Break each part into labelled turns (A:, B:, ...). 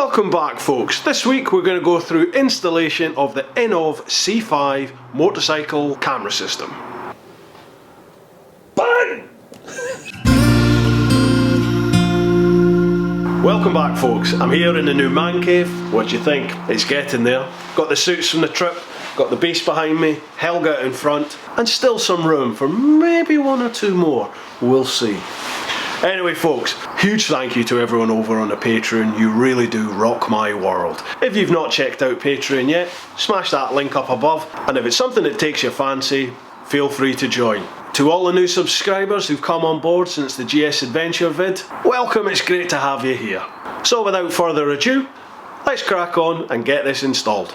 A: Welcome back folks. This week we're going to go through installation of the INNOVV C5 motorcycle camera system. Bang! Welcome back folks. I'm here in the new man cave. What do you think? It's getting there. Got the suits from the trip, got the beast behind me, Helga in front, and still some room for maybe one or two more. We'll see. Anyway folks, huge thank you to everyone over on the Patreon. You really do rock my world. If you've not checked out Patreon yet, smash that link up above, and if it's something that takes your fancy, feel free to join. To all the new subscribers who've come on board since the GS Adventure vid, welcome, it's great to have you here. So without further ado, let's crack on and get this installed.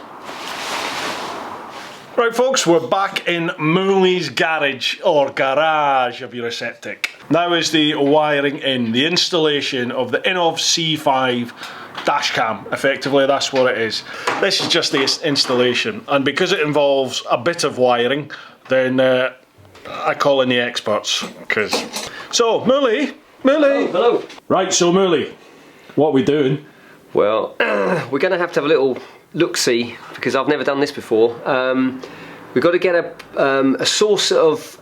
A: Right folks, we're back in Mooley's garage, or garage if you're a septic. Now is the wiring in, the installation of the INNOVV C5 dashcam. Effectively that's what it is. This is just the installation, and because it involves a bit of wiring, then I call in the experts. So Mooley!
B: Hello.
A: Right, so Mooley, what are we doing?
B: Well, we're going to have a little look-see, because I've never done this before. We've got to get a source of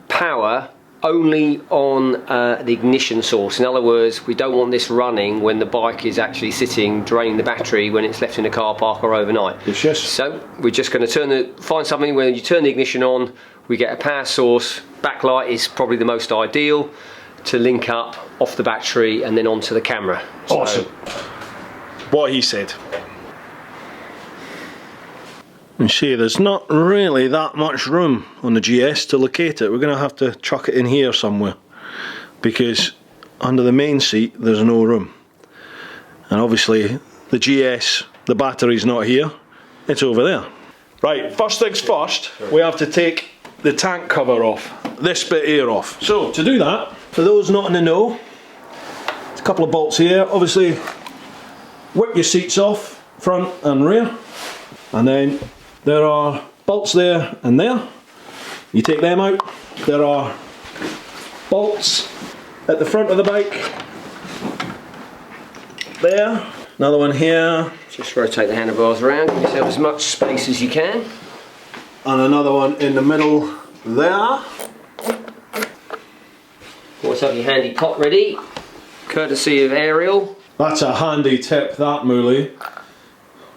B: power only on the ignition source. In other words, we don't want this running when the bike is actually sitting, draining the battery when it's left in a car park or overnight.
A: Yes.
B: So we're just going to find something where you turn the ignition on, we get a power source. Backlight is probably the most ideal to link up off the battery and then onto the camera.
A: Awesome. What he said. And see, there's not really that much room on the GS to locate it. We're going to have to chuck it in here somewhere, because under the main seat there's no room. And obviously the GS, the battery's not here, it's over there. Right, first things first, we have to take the tank cover off, this bit here off. So to do that, for those not in the know, there's a couple of bolts here. Obviously whip your seats off, front and rear, and then there are bolts there and there. You take them out. There are bolts at the front of the bike. There. Another one here.
B: Just rotate the handlebars around, give yourself as much space as you can.
A: And another one in the middle there.
B: Always have your handy pot ready, courtesy of Ariel.
A: That's a handy tip, that Mooley.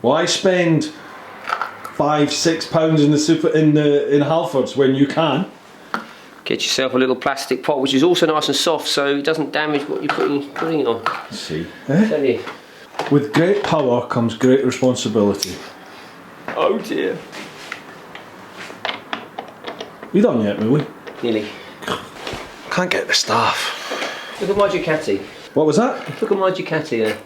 A: Why spend £5–6 in the super in Halfords when you can?
B: Get yourself a little plastic pot, which is also nice and soft, so it doesn't damage what you're putting it on.
A: Let's see. Eh? With great power comes great responsibility.
B: Oh dear.
A: You done yet, Mooley?
B: Nearly.
A: Can't get the staff.
B: Look at my Ducati.
A: What was that?
B: Look at my Ducati there.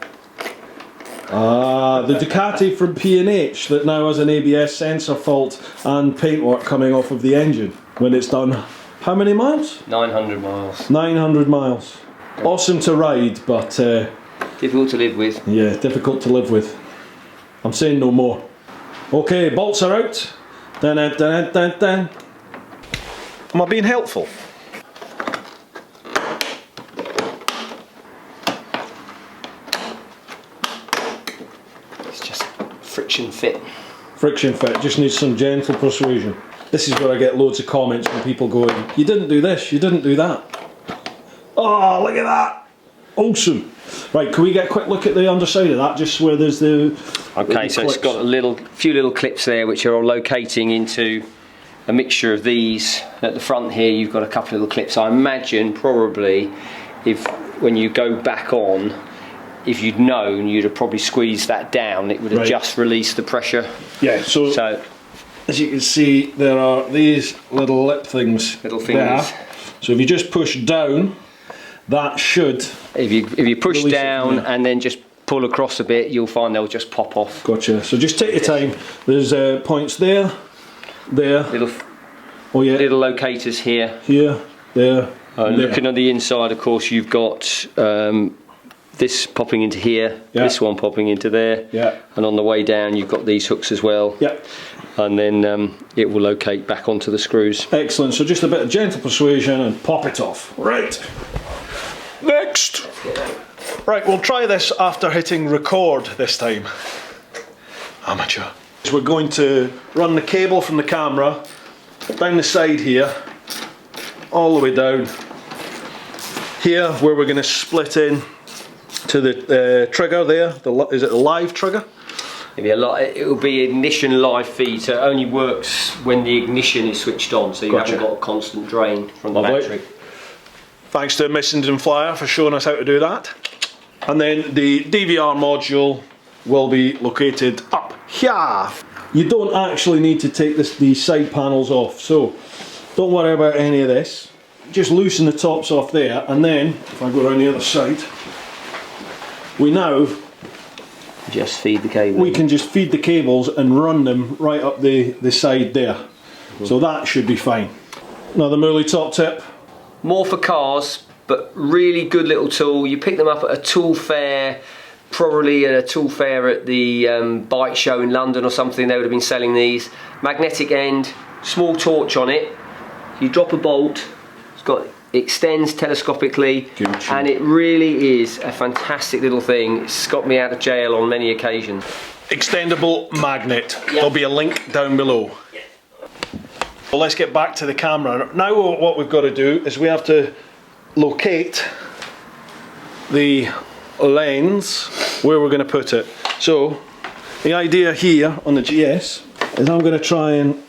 A: Ah, the Ducati from P&H that now has an ABS sensor fault and paintwork coming off of the engine when it's done. How many miles?
B: 900 miles.
A: 900 miles. Awesome to ride, but
B: difficult to live with.
A: Yeah, difficult to live with. I'm saying no more. Okay, bolts are out. Dun, dun, dun, dun, dun. Am I being helpful?
B: Friction fit.
A: Friction fit, just needs some gentle persuasion. This is where I get loads of comments from people going, you didn't do this, you didn't do that. Oh, look at that. Awesome. Right, can we get a quick look at the underside of that, just where there's the
B: okay, so clips. It's got a few little clips there which are locating into a mixture of these. At the front here you've got a couple of little clips. I imagine probably when you go back on, if you'd known, you'd have probably squeezed that down. It would have just released the pressure.
A: Yeah, so as you can see, there are these little lip things.
B: Little fingers.
A: There. So if you just push down, that should...
B: If you push down and then just pull across a bit, you'll find they'll just pop off.
A: Gotcha. So just take your time. There's points there, there.
B: Little locators here.
A: Here, there.
B: Looking on the inside, of course, you've got this popping into here, this one popping into there, and on the way down you've got these hooks as well, and then it will locate back onto the screws.
A: Excellent, so just a bit of gentle persuasion and pop it off. Right, next. Right, we'll try this after hitting record this time. Amateur. So we're going to run the cable from the camera down the side here, all the way down here, where we're going to split in to the trigger there. Is it the live trigger?
B: It will be ignition live feed, so it only works when the ignition is switched on, so you haven't got a constant drain from the battery.
A: Thanks to Missenden Flyer for showing us how to do that. And then the DVR module will be located up here. You don't actually need to take these side panels off, so don't worry about any of this. Just loosen the tops off there, and then if I go around the other side, we now
B: just feed the cable.
A: We can just feed the cables and run them right up the side there. So that should be fine. Another Murley top tip.
B: More for cars, but really good little tool. You pick them up at a tool fair, probably at a tool fair at the bike show in London or something. They would have been selling these. Magnetic end, small torch on it. You drop a bolt, it extends telescopically, and it really is a fantastic little thing. It's got me out of jail on many occasions.
A: Extendable magnet. Yep. There'll be a link down below. Yep. Well, let's get back to the camera. Now what we've got to do is we have to locate the lens where we're going to put it. So the idea here on the GS is I'm going to try and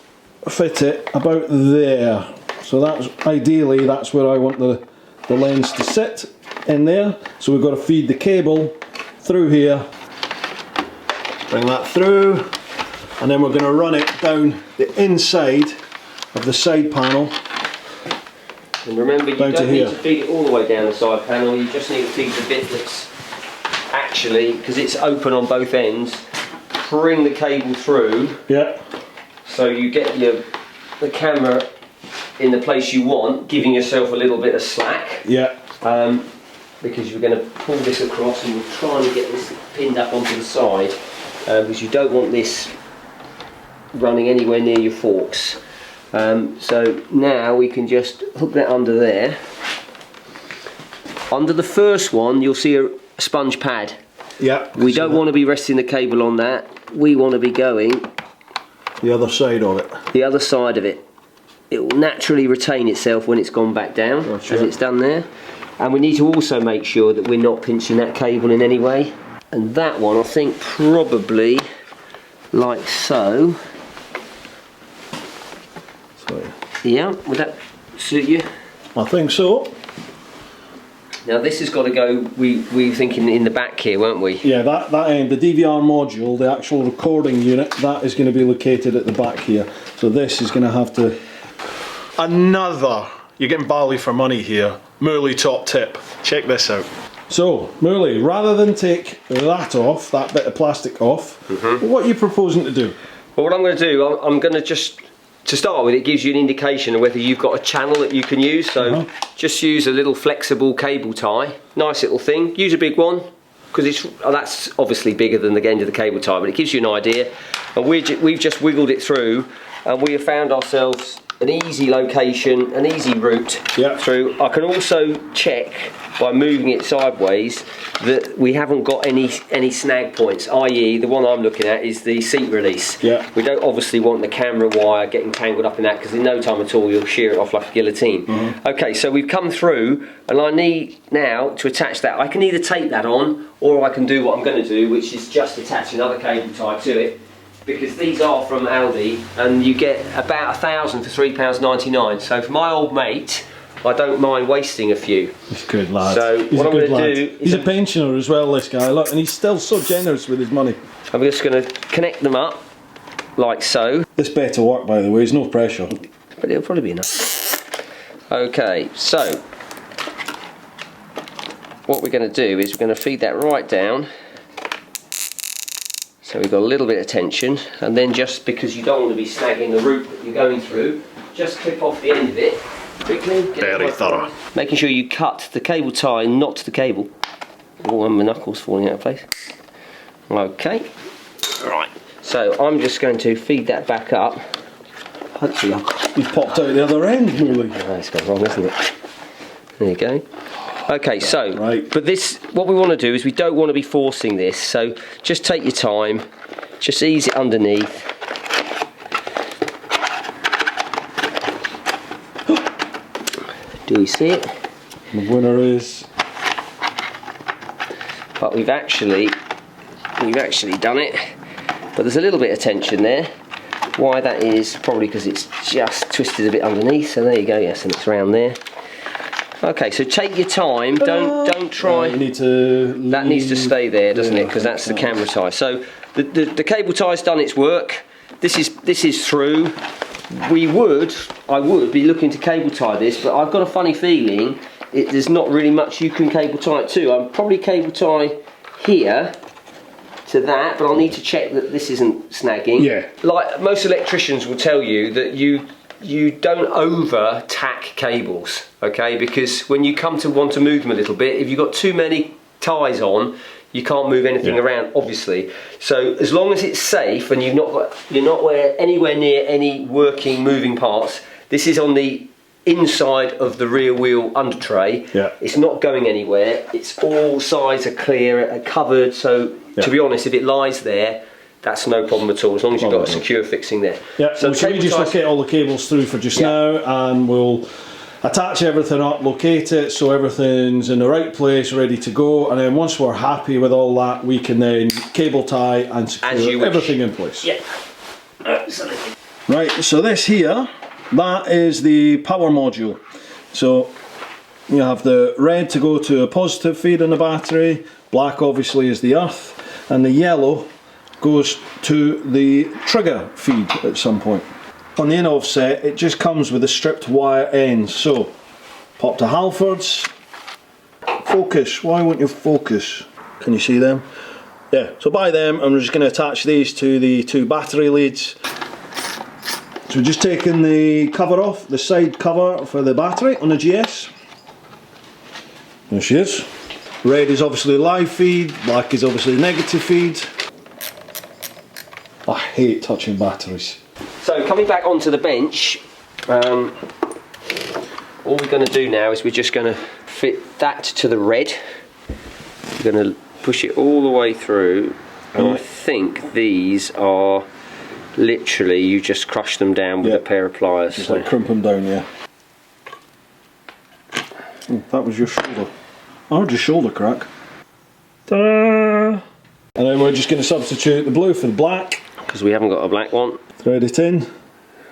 A: fit it about there. So ideally that's where I want the lens to sit, in there. So we've got to feed the cable through here, bring that through, and then we're going to run it down the inside of the side panel.
B: And remember, you don't need to feed it all the way down the side panel, you just need to feed the bit that's actually, because it's open on both ends, bring the cable through. Yeah. So you get the camera in the place you want, giving yourself a little bit of slack. Yeah. Because you're going to pull this across and we're trying to get this pinned up onto the side, because you don't want this running anywhere near your forks. So now we can just hook that under there. Under the first one you'll see a sponge pad. Yeah. We don't want to be resting the cable on that. We want to be going
A: the other side of it.
B: The other side of it. It will naturally retain itself when it's gone back down, as it's done there. And we need to also make sure that we're not pinching that cable in any way. And that one I think probably like so. Yeah, would that suit you?
A: I think so.
B: Now this has got to go, we were thinking in the back here, weren't we?
A: Yeah, that end, the DVR module, the actual recording unit, that is going to be located at the back here. So this is going to have to... You're getting value for money here, Murley top tip. Check this out. So, Murley, rather than take that off, that bit of plastic off, what are you proposing to do?
B: Well, what I'm going to do, I'm going to just... To start with, it gives you an indication of whether you've got a channel that you can use, so just use a little flexible cable tie. Nice little thing. Use a big one, because that's obviously bigger than the end of the cable tie, but it gives you an idea. And we've just wiggled it through, and we have found ourselves an easy location, an easy route through. I can also check by moving it sideways that we haven't got any snag points, i.e. the one I'm looking at is the seat release. Yeah. We don't obviously want the camera wire getting tangled up in that, because in no time at all you'll shear it off like a guillotine. Okay, so we've come through, and I need now to attach that. I can either tape that on, or I can do what I'm going to do, which is just attach another cable tie to it, because these are from Aldi and you get about 1,000 for £3.99. So for my old mate, I don't mind wasting a few.
A: He's a good lad.
B: So
A: he's
B: what I'm going to do is...
A: He's a pensioner as well, this guy, look, and he's still so generous with his money.
B: I'm just going to connect them up, like so.
A: This better work, by the way, there's no pressure.
B: But it'll probably be enough. Okay, so what we're going to do is we're going to feed that right down. So we've got a little bit of tension, and then just because you don't want to be snagging the route that you're going through, just clip off the end of it quickly.
A: Very thorough.
B: Making sure you cut the cable tie, not the cable. Oh, and my knuckles falling out of place. Okay. Right. So I'm just going to feed that back up. Hopefully
A: You've popped out the other end, Murley.
B: Oh, it's gone wrong, isn't it? There you go. Okay, so, but this, what we want to do is we don't want to be forcing this, so just take your time, just ease it underneath. Do we see it?
A: The winner is...
B: But we've actually done it, but there's a little bit of tension there. Why that is, probably because it's just twisted a bit underneath, so there you go, yes, and it's around there. Okay, so take your time, don't try.
A: You need to leave.
B: That needs to stay there, doesn't it? Because that's the camera tie. So the cable tie's done its work. This is through. I would be looking to cable tie this, but I've got a funny feeling there's not really much you can cable tie it to. I'll probably cable tie here to that, but I'll need to check that this isn't snagging.
A: Yeah.
B: Like most electricians will tell you that you don't over tack cables, okay? Because when you come to want to move them a little bit, if you've got too many ties on, you can't move anything around, obviously. So as long as it's safe and you're not anywhere near any working moving parts, this is on the inside of the rear wheel under tray.
A: Yeah.
B: It's not going anywhere. It's all sides are clear, are covered. So to be honest, if it lies there, that's no problem at all, as long as you've got a secure fixing there.
A: Yeah, so we just locate all the cables through for just now, and we'll attach everything up, locate it so everything's in the right place, ready to go, and then once we're happy with all that, we can then cable tie and secure everything in place.
B: Yeah, absolutely.
A: Right, so this here, that is the power module. So you have the red to go to a positive feed in the battery, black obviously is the earth, and the yellow goes to the trigger feed at some point. On the INNOVV set, it just comes with a stripped wire ends. So, pop to Halfords, focus, why won't you focus? Can you see them? Yeah, so buy them, and we're just going to attach these to the two battery leads. So we're just taking the cover off, the side cover for the battery on the GS. There she is. Red is obviously live feed, black is obviously negative feed. I hate touching batteries.
B: So coming back onto the bench, all we're going to do now is we're just going to fit that to the red. We're going to push it all the way through, and I think these are literally, you just crush them down with a pair of pliers.
A: Just like crimp them down, yeah. Oh, that was your shoulder. I heard your shoulder crack. Ta-da! And then we're just going to substitute the blue for the black.
B: Because we haven't got a black one.
A: Thread it in.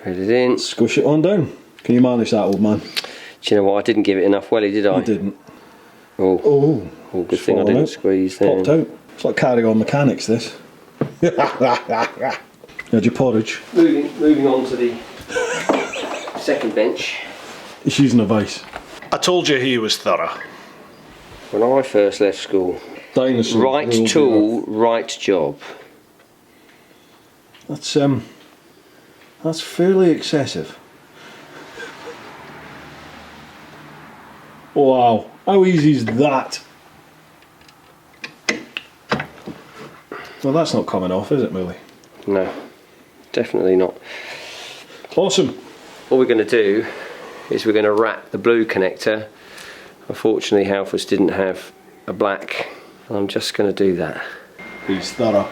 B: Thread it in.
A: Squish it on down. Can you manage that, old man?
B: Do you know what? I didn't give it enough welly, did I?
A: You didn't.
B: Oh, good thing I didn't squeeze there.
A: Popped out. It's like carrying on mechanics, this. Had your porridge.
B: Moving on to the second bench.
A: He's using a vice. I told you he was thorough.
B: When I first left school,
A: dinosaur.
B: Right tool, right job.
A: That's fairly excessive. Wow, how easy is that? Well, that's not coming off, is it, Millie?
B: No, definitely not.
A: Awesome.
B: What we're going to do is we're going to wrap the blue connector. Unfortunately, Halfords didn't have a black. I'm just going to do that.
A: He's thorough.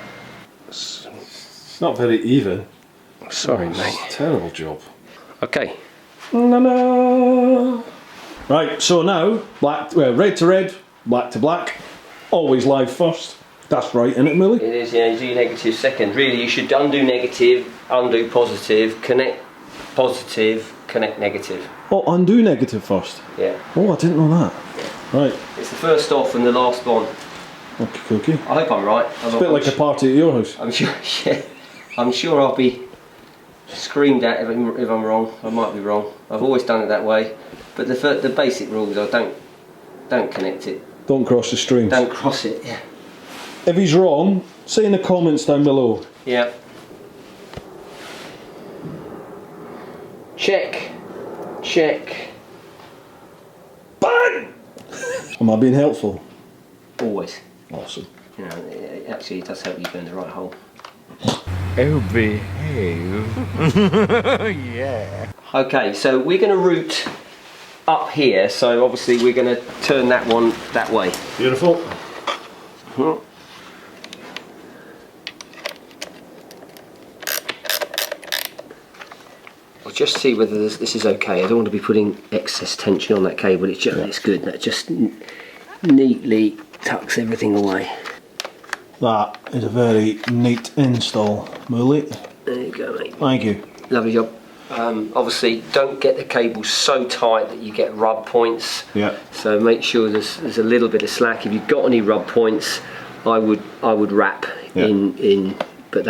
A: It's not very even.
B: Sorry, mate.
A: Terrible job.
B: Okay.
A: Na-na. Right, so now red to red, black to black. Always live first. That's right, isn't it, Millie?
B: It is, yeah. You do negative second. Really, you should undo negative, undo positive, connect positive, connect negative.
A: Oh, undo negative first?
B: Yeah.
A: Oh, I didn't know that. Yeah. Right.
B: It's the first off and the last on.
A: Okay.
B: I hope I'm right.
A: It's a bit like a party at your house.
B: I'm sure, yeah. I'm sure I'll be screamed at if I'm wrong. I might be wrong. I've always done it that way. But the basic rules are don't connect it.
A: Don't cross the streams.
B: Don't cross it, yeah.
A: If he's wrong, say in the comments down below.
B: Yeah. Check.
A: Bang! Am I being helpful?
B: Always.
A: Awesome.
B: You know, it actually does help you go in the right hole.
C: Oh, behave. Yeah.
B: Okay, so we're going to route up here, so obviously we're going to turn that one that way.
A: Beautiful.
B: I'll just see whether this is okay. I don't want to be putting excess tension on that cable. It's just, it's good. That just neatly tucks everything away.
A: That is a very neat install, Mooley.
B: There you go, mate.
A: Thank you.
B: Lovely job. Obviously, don't get the cable so tight that you get rub points.
A: Yeah.
B: So make sure there's a little bit of slack. If you've got any rub points, I would wrap in. But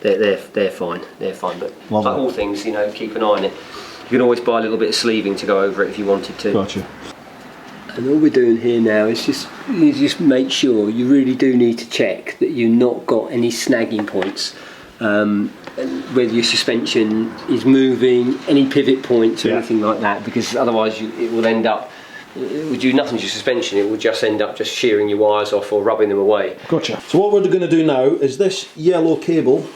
B: they're fine. They're fine. But like all things, you know, keep an eye on it. You can always buy a little bit of sleeving to go over it if you wanted to.
A: Gotcha.
B: And all we're doing here now is just make sure, you really do need to check that you've not got any snagging points. Whether your suspension is moving, any pivot points or anything like that, because otherwise it will end up, it would do nothing to your suspension, it will just end up just shearing your wires off or rubbing them away.
A: Gotcha. So what we're going to do now is this yellow cable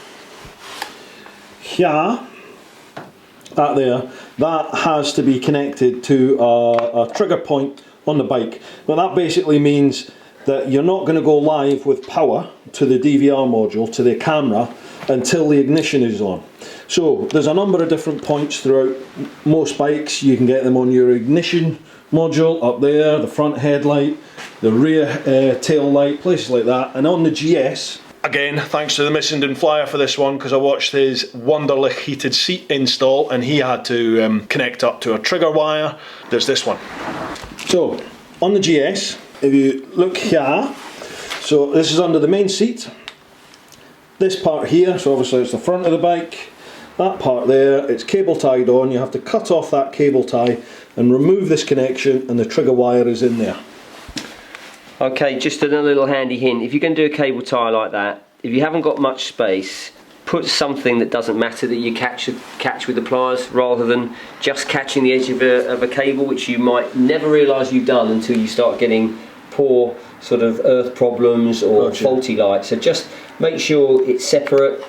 A: here, out there, that has to be connected to a trigger point on the bike. But that basically means that you're not going to go live with power to the DVR module, to the camera, until the ignition is on. So there's a number of different points throughout most bikes. You can get them on your ignition module up there, the front headlight, the rear tail light, places like that. And on the GS, again, thanks to the Missenden Flyer for this one, because I watched his Wunderlich heated seat install and he had to connect up to a trigger wire. There's this one. So on the GS, if you look here, so this is under the main seat. This part here, so obviously it's the front of the bike. That part there, it's cable tied on. You have to cut off that cable tie and remove this connection, and the trigger wire is in there.
B: Okay, just another little handy hint. If you're going to do a cable tie like that, if you haven't got much space, put something that doesn't matter that you catch with the pliers, rather than just catching the edge of a cable, which you might never realise you've done until you start getting poor sort of earth problems or faulty light. So just make sure it's separate,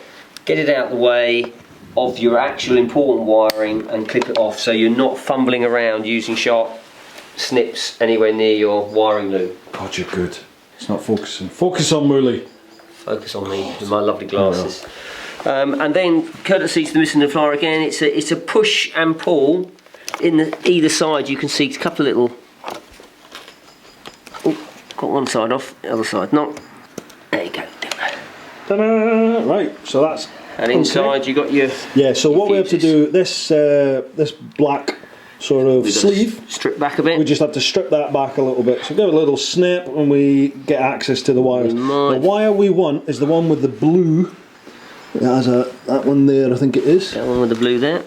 B: get it out of the way of your actual important wiring and clip it off, so you're not fumbling around using sharp snips anywhere near your wiring loop.
A: God, you're good. It's not focusing. Focus on Mooley.
B: Focus on me with my lovely glasses. And then, courtesy to the Missenden Flyer again, it's a push and pull. In either side you can see a couple of little... Oh, got one side off, the other side not. There you go.
A: Ta-da! Right, so that's...
B: And inside you got your...
A: Yeah, so what we have to do, this black sort of sleeve,
B: strip back a bit.
A: we just have to strip that back a little bit. So give it a little snip and we get access to the wires. The wire we want is the one with the blue. It has that one there, I think it is.
B: That one with the blue there.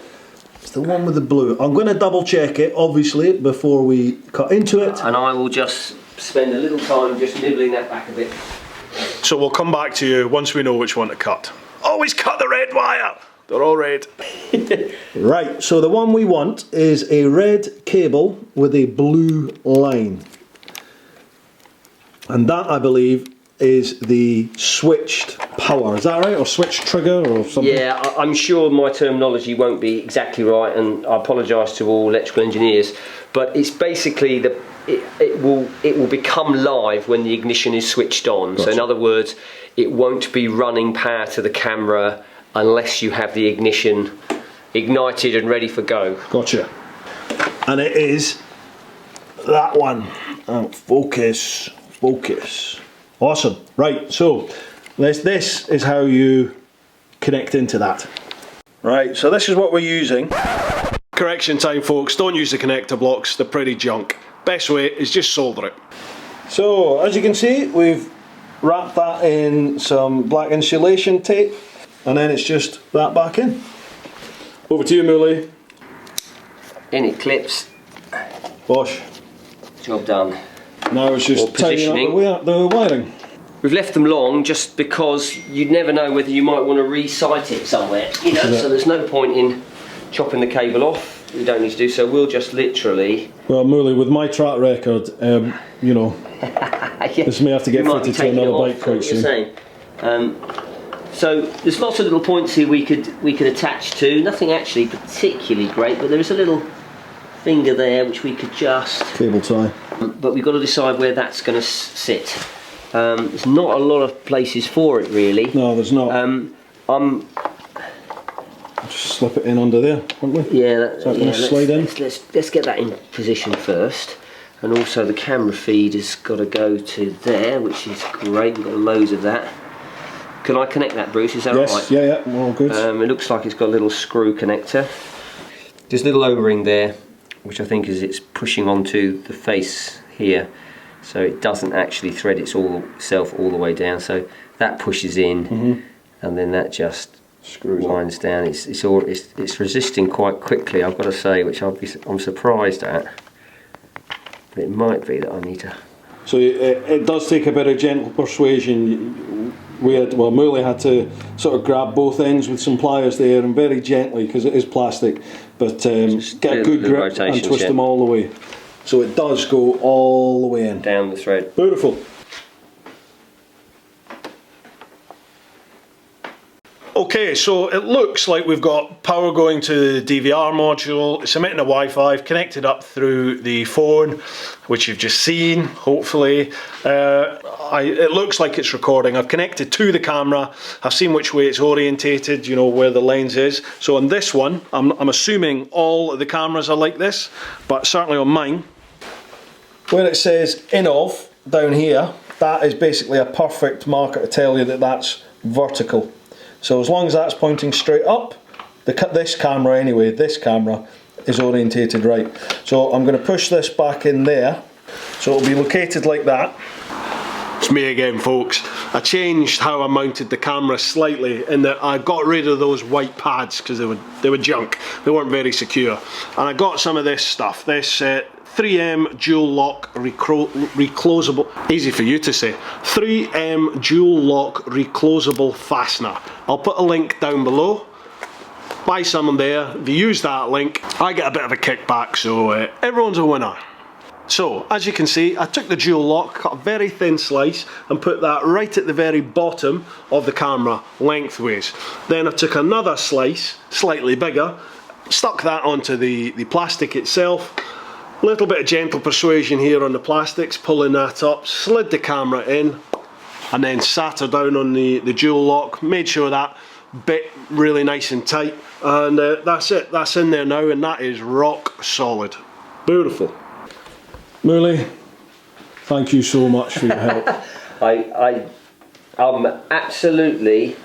A: It's the one with the blue. I'm going to double check it, obviously, before we cut into it.
B: And I will just spend a little time just nibbling that back a bit.
A: So we'll come back to you once we know which one to cut. Always cut the red wire! They're all red. Right, so the one we want is a red cable with a blue line. And that, I believe, is the switched power. Is that right? Or switched trigger or something?
B: Yeah, I'm sure my terminology won't be exactly right, and I apologise to all electrical engineers, but it's basically it will become live when the ignition is switched on. Gotcha. So in other words, it won't be running power to the camera unless you have the ignition ignited and ready for go. Gotcha.
A: And it is that one. Oh, focus. Awesome. Right, so this is how you connect into that. Right, so this is what we're using. Correction time, folks, don't use the connector blocks, they're pretty junk. Best way is just solder it. So, as you can see, we've wrapped that in some black insulation tape, and then it's just that back in. Over to you, Mooley.
B: In it clips.
A: Bosh.
B: Job done.
A: Now it's just tidying up the wiring.
B: We've left them long just because you'd never know whether you might want to re-site it somewhere, you know, so there's no point in chopping the cable off. We don't need to do so, we'll just literally...
A: Well, Mooley, with my track record, you know, this may have to get fitted to another bike quite soon.
B: So there's lots of little points here we could attach to. Nothing actually particularly great, but there is a little finger there which we could just
A: cable tie.
B: But we've got to decide where that's going to sit. There's not a lot of places for it really.
A: No, there's not. Just slip it in under there, won't we?
B: Yeah,
A: slide in?
B: Let's get that in position first. And also the camera feed has got to go to there, which is great. We've got loads of that. Can I connect that, Bruce? Is that
A: yes,
B: right?
A: Yeah, we're all good.
B: It looks like it's got a little screw connector. There's a little O-ring there, which I think is it's pushing onto the face here, so it doesn't actually thread itself all the way down. So that pushes in, and then that just winds down. It's resisting quite quickly, I've got to say, which I'm surprised at. But it might be that I need to.
A: So it does take a bit of gentle persuasion. Mooley had to sort of grab both ends with some pliers there, and very gently, because it is plastic, but get a good grip and twist them all the way. So it does go all the way in.
B: Down the thread.
A: Beautiful. Okay, so it looks like we've got power going to the DVR module. It's emitting a Wi-Fi, connected up through the phone, which you've just seen, hopefully. It looks like it's recording. I've connected to the camera. I've seen which way it's orientated, you know, where the lens is. So on this one, I'm assuming all the cameras are like this, but certainly on mine, where it says INNOVV down here, that is basically a perfect marker to tell you that that's vertical. So as long as that's pointing straight up, this camera anyway, this camera is orientated right. So I'm going to push this back in there, so it'll be located like that. It's me again, folks. I changed how I mounted the camera slightly in that I got rid of those white pads because they were junk. They weren't very secure. And I got some of this stuff, this 3M dual lock reclosable, easy for you to say, 3M dual lock reclosable fastener. I'll put a link down below. Buy some there. If you use that link, I get a bit of a kickback, so everyone's a winner. So, as you can see, I took the dual lock, cut a very thin slice, and put that right at the very bottom of the camera, lengthways. Then I took another slice, slightly bigger, stuck that onto the plastic itself. A little bit of gentle persuasion here on the plastics, pulling that up, slid the camera in, and then sat her down on the dual lock, made sure that bit really nice and tight, and that's it, that's in there now, and that is rock solid. Beautiful. Mooley, thank you so much for your help.
B: I'm absolutely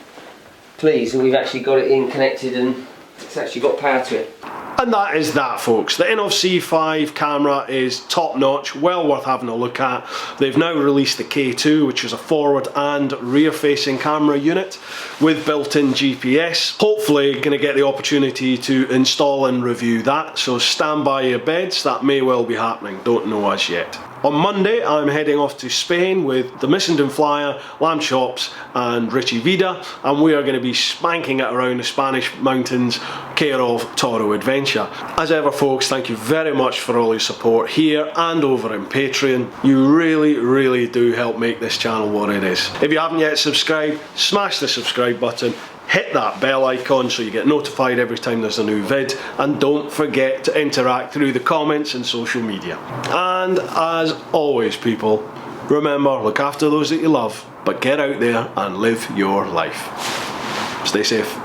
B: pleased that we've actually got it in connected and it's actually got power to it.
A: And that is that, folks. The INNOVV C5 camera is top notch, well worth having a look at. They've now released the K2, which is a forward and rear facing camera unit with built-in GPS. Hopefully going to get the opportunity to install and review that, so stand by your beds, that may well be happening, don't know as yet. On Monday, I'm heading off to Spain with the Missenden Flyer, Lamb Chops and Richie Vida, and we are going to be spanking it around the Spanish mountains, care of Toro Adventure. As ever, folks, thank you very much for all your support here and over in Patreon. You really do help make this channel what it is. If you haven't yet subscribed, smash the subscribe button, hit that bell icon so you get notified every time there's a new vid, and don't forget to interact through the comments and social media. And as always, people, remember, look after those that you love, but get out there and live your life. Stay safe.